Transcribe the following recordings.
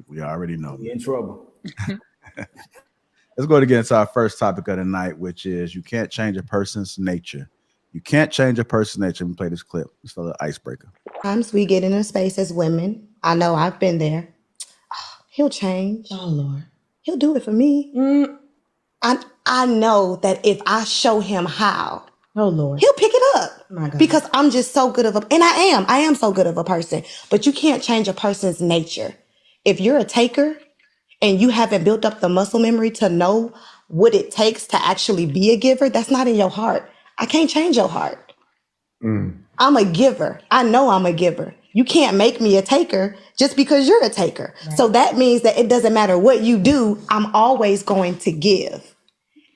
We already know. We in trouble. Let's go again to our first topic of the night, which is you can't change a person's nature. You can't change a person's nature. Let me play this clip. It's for the icebreaker. Sometimes we get in a space as women. I know I've been there. He'll change. Oh Lord. He'll do it for me. I know that if I show him how, Oh Lord. he'll pick it up. My God. Because I'm just so good of a, and I am so good of a person. But you can't change a person's nature. If you're a taker and you haven't built up the muscle memory to know what it takes to actually be a giver, that's not in your heart. I can't change your heart. I'm a giver. I know I'm a giver. You can't make me a taker just because you're a taker. Right. So that means that it doesn't matter what you do, I'm always going to give.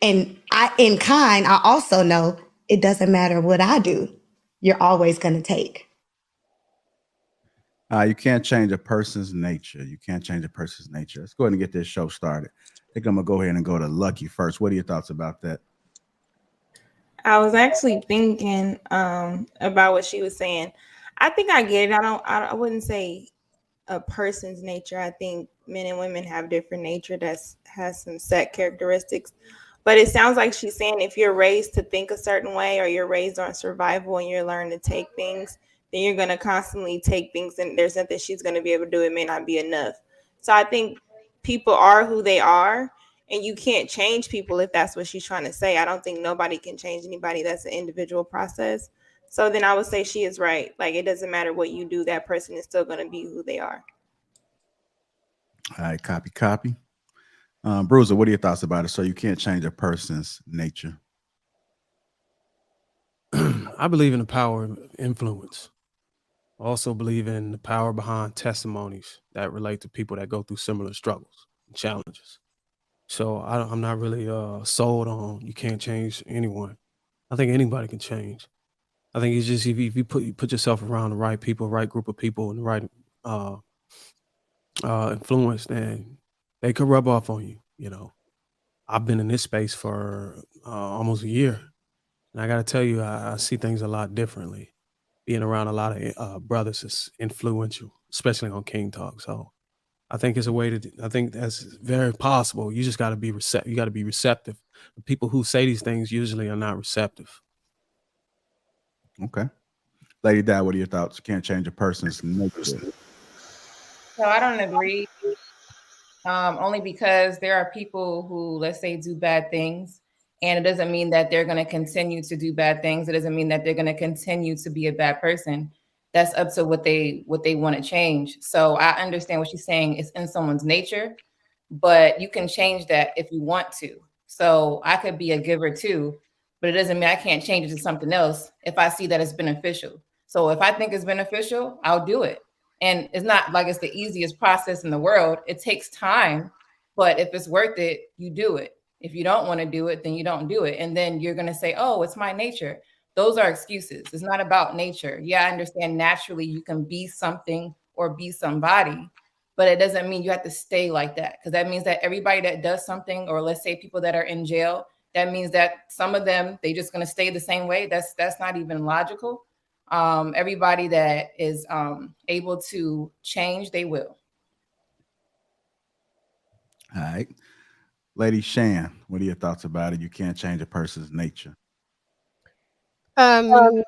And in kind, I also know it doesn't matter what I do, you're always going to take. You can't change a person's nature. You can't change a person's nature. Let's go ahead and get this show started. I think I'm going to go ahead and go to Lucky first. What are your thoughts about that? I was actually thinking about what she was saying. I think I get it. I wouldn't say a person's nature. I think men and women have different nature that has some set characteristics. But it sounds like she's saying if you're raised to think a certain way or you're raised on survival and you're learning to take things, then you're going to constantly take things and there's nothing she's going to be able to do. It may not be enough. So I think people are who they are. And you can't change people if that's what she's trying to say. I don't think nobody can change anybody. That's an individual process. So then I would say she is right. Like, it doesn't matter what you do. That person is still going to be who they are. All right, copy. Bruiser, what are your thoughts about it? So you can't change a person's nature. I believe in the power of influence. I also believe in the power behind testimonies that relate to people that go through similar struggles and challenges. So I'm not really sold on you can't change anyone. I think anybody can change. I think it's just if you put yourself around the right people, right group of people, and the right influence, then they could rub off on you. You know, I've been in this space for almost a year, and I got to tell you, I see things a lot differently. Being around a lot of brothers is influential, especially on King Talk. So I think it's a way to. I think that's very possible. You just got to be receptive. You got to be receptive. The people who say these things usually are not receptive. Okay, Lady Di, what are your thoughts? You can't change a person's nature. So I don't agree. Only because there are people who, let's say, do bad things, and it doesn't mean that they're going to continue to do bad things. It doesn't mean that they're going to continue to be a bad person. That's up to what they want to change. So I understand what she's saying is in someone's nature, but you can change that if you want to. So I could be a giver too, but it doesn't mean I can't change it to something else if I see that it's beneficial. So if I think it's beneficial, I'll do it. And it's not like it's the easiest process in the world. It takes time, but if it's worth it, you do it. If you don't want to do it, then you don't do it. And then you're going to say, oh, it's my nature. Those are excuses. It's not about nature. Yeah, I understand naturally you can be something or be somebody, but it doesn't mean you have to stay like that. Because that means that everybody that does something, or let's say people that are in jail, that means that some of them, they just going to stay the same way. That's not even logical. Everybody that is able to change, they will. All right. Lady Shan, what are your thoughts about it? You can't change a person's nature. It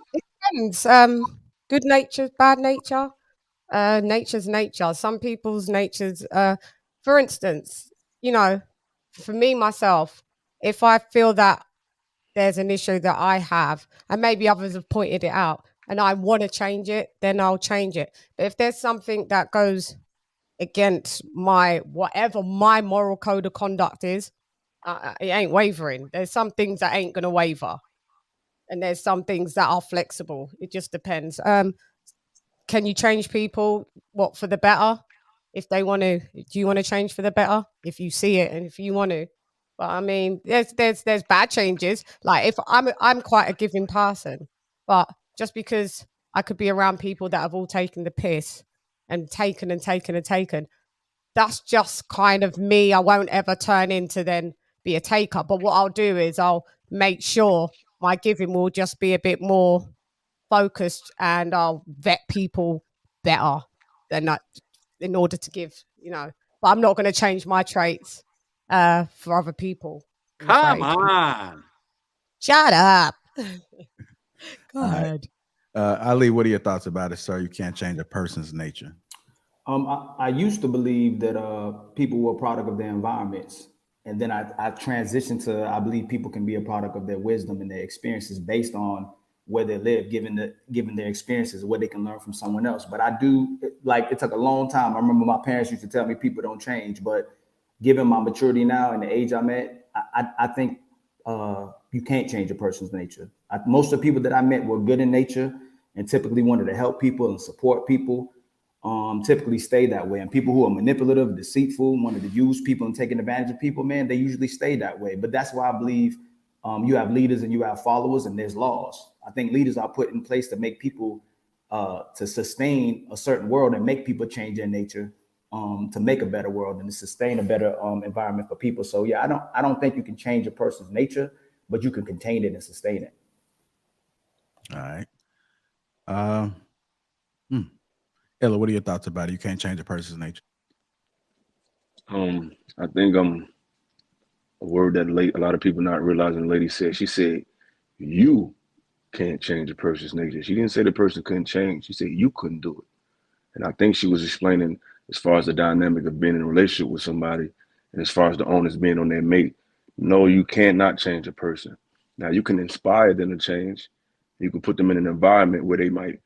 depends. Good nature, bad nature. Nature's nature. Some people's natures. For instance, you know, for me myself, if I feel that there's an issue that I have, and maybe others have pointed it out, and I want to change it, then I'll change it. But if there's something that goes against whatever my moral code of conduct is, it ain't wavering. There's some things that ain't gonna waver, and there's some things that are flexible. It just depends. Can you change people? What, for the better? If they want to, do you want to change for the better? If you see it and if you want to. But I mean, there's bad changes. Like if I'm quite a giving person, but just because I could be around people that have all taken the piss and taken, that's just kind of me. I won't ever turn into then be a taker. But what I'll do is I'll make sure my giving will just be a bit more focused, and I'll vet people better than that in order to give. you know, but I'm not going to change my traits for other people. I'm Come afraid. on. Shut up. Go All right. ahead. Ali, what are your thoughts about it, sir? You can't change a person's nature. I used to believe that people were a product of their environments. And then I transitioned to, I believe people can be a product of their wisdom and their experiences based on where they live, given their experiences, what they can learn from someone else. But I do, like, it took a long time. I remember my parents used to tell me people don't change, but given my maturity now and the age I'm at, I think you can't change a person's nature. Most of the people that I met were good in nature and typically wanted to help people and support people. Typically stay that way. And people who are manipulative, deceitful, wanted to use people and taking advantage of people, man, they usually stay that way. But that's why I believe you have leaders and you have followers and there's laws. I think leaders are put in place to make people, to sustain a certain world and make people change their nature, to make a better world and to sustain a better environment for people. So yeah, I don't think you can change a person's nature, but you can contain it and sustain it. All right. Ella, what are your thoughts about it? You can't change a person's nature. I think a word that a lot of people not realizing the lady said. She said, you can't change a person's nature. She didn't say the person couldn't change. She said you couldn't do it. And I think she was explaining as far as the dynamic of being in a relationship with somebody and as far as the onus being on their mate. No, you cannot change a person. Now, you can inspire them to change. You can put them in an environment where they might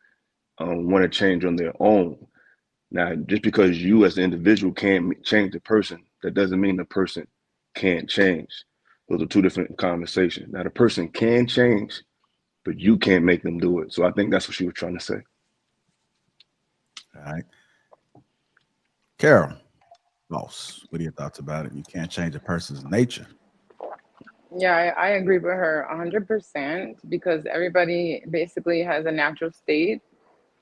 want to change on their own. Now, just because you as an individual can't change the person, that doesn't mean the person can't change. Those are two different conversations. Now, the person can change, but you can't make them do it. So I think that's what she was trying to say. All right. Carol, boss, what are your thoughts about it? You can't change a person's nature. Yeah, I agree with her 100% because everybody basically has a natural state,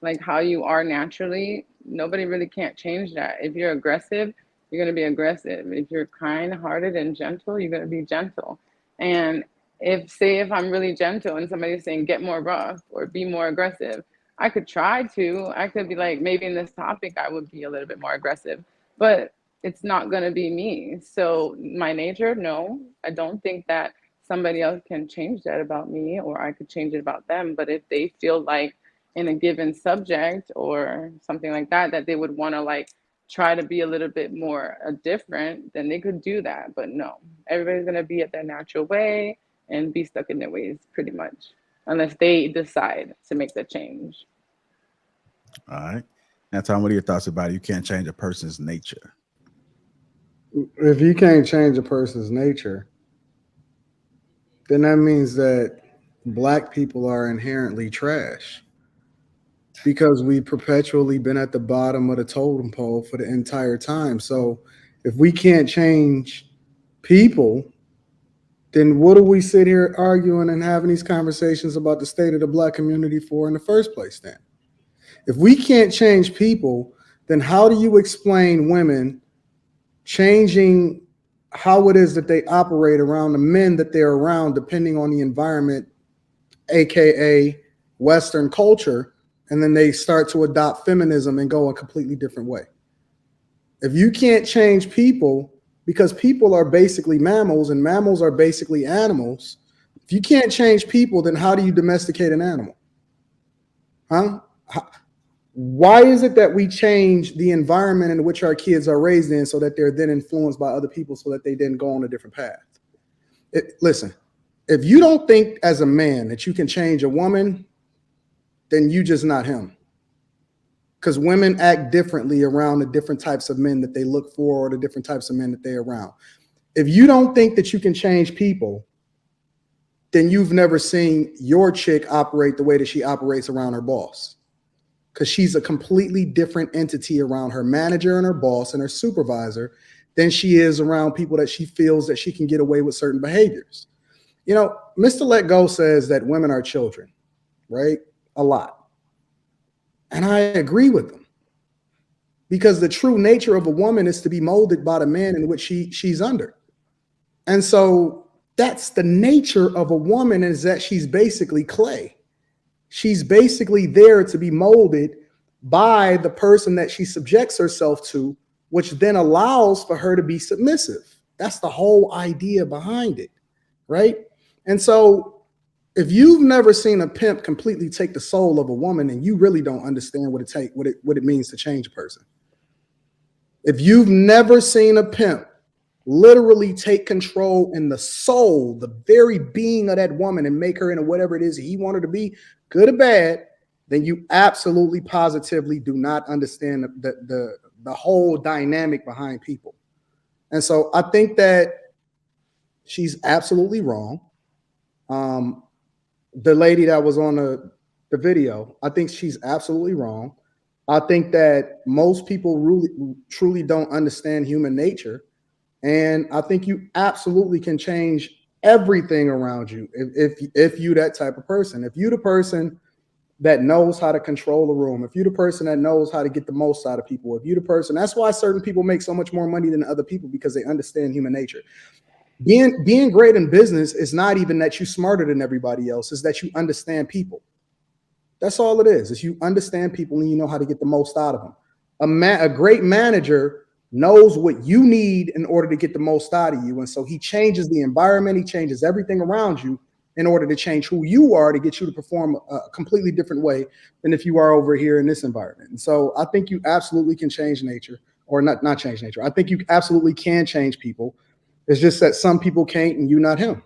like how you are naturally. Nobody really can't change that. If you're aggressive, you're going to be aggressive. If you're kind-hearted and gentle, you're going to be gentle. And if I'm really gentle and somebody's saying get more rough or be more aggressive, I could try to. I could be like, maybe in this topic, I would be a little bit more aggressive, but it's not going to be me. So my nature, no, I don't think that somebody else can change that about me or I could change it about them. But if they feel like in a given subject or something like that, that they would want to like try to be a little bit more different, then they could do that. But no, everybody's going to be at their natural way and be stuck in their ways pretty much, unless they decide to make the change. All right. Now, Tom, what are your thoughts about it? You can't change a person's nature. If you can't change a person's nature, then that means that Black people are inherently trash because we've perpetually been at the bottom of the totem pole for the entire time. So if we can't change people, then what do we sit here arguing and having these conversations about the state of the Black community for in the first place then? If we can't change people, then how do you explain women changing how it is that they operate around the men that they're around, depending on the environment, AKA Western culture, and then they start to adopt feminism and go a completely different way? If you can't change people, because people are basically mammals and mammals are basically animals, if you can't change people, then how do you domesticate an animal? Huh? Why is it that we change the environment in which our kids are raised in so that they're then influenced by other people so that they then go on a different path? Listen, if you don't think as a man that you can change a woman, then you just not him. Because women act differently around the different types of men that they look for or the different types of men that they're around. If you don't think that you can change people, then you've never seen your chick operate the way that she operates around her boss. Because she's a completely different entity around her manager and her boss and her supervisor than she is around people that she feels that she can get away with certain behaviors. You know, Mr. Let Go says that women are children, right? A lot. And I agree with him. Because the true nature of a woman is to be molded by the man in which she's under. And so that's the nature of a woman, is that she's basically clay. She's basically there to be molded by the person that she subjects herself to which then allows for her to be submissive. That's the whole idea behind it, right? And so if you've never seen a pimp completely take the soul of a woman, and you really don't understand what it means to change a person. If you've never seen a pimp literally take control in the soul, the very being of that woman, and make her into whatever it is he wanted to be, good or bad, then you absolutely positively do not understand the whole dynamic behind people. And so I think that she's absolutely wrong. The lady that was on the video, I think she's absolutely wrong. I think that most people really truly don't understand human nature. And I think you absolutely can change everything around you if you that type of person. If you the person that knows how to control a room, if you the person that knows how to get the most out of people, if you the person, that's why certain people make so much more money than other people, because they understand human nature. Being great in business is not even that you're smarter than everybody else, is that you understand people. That's all it is you understand people and you know how to get the most out of them. A great manager knows what you need in order to get the most out of you. And so he changes the environment, he changes everything around you in order to change who you are, to get you to perform a completely different way than if you are over here in this environment. And so I think you absolutely can change nature, or not change nature. I think you absolutely can change people. It's just that some people can't, and you not him.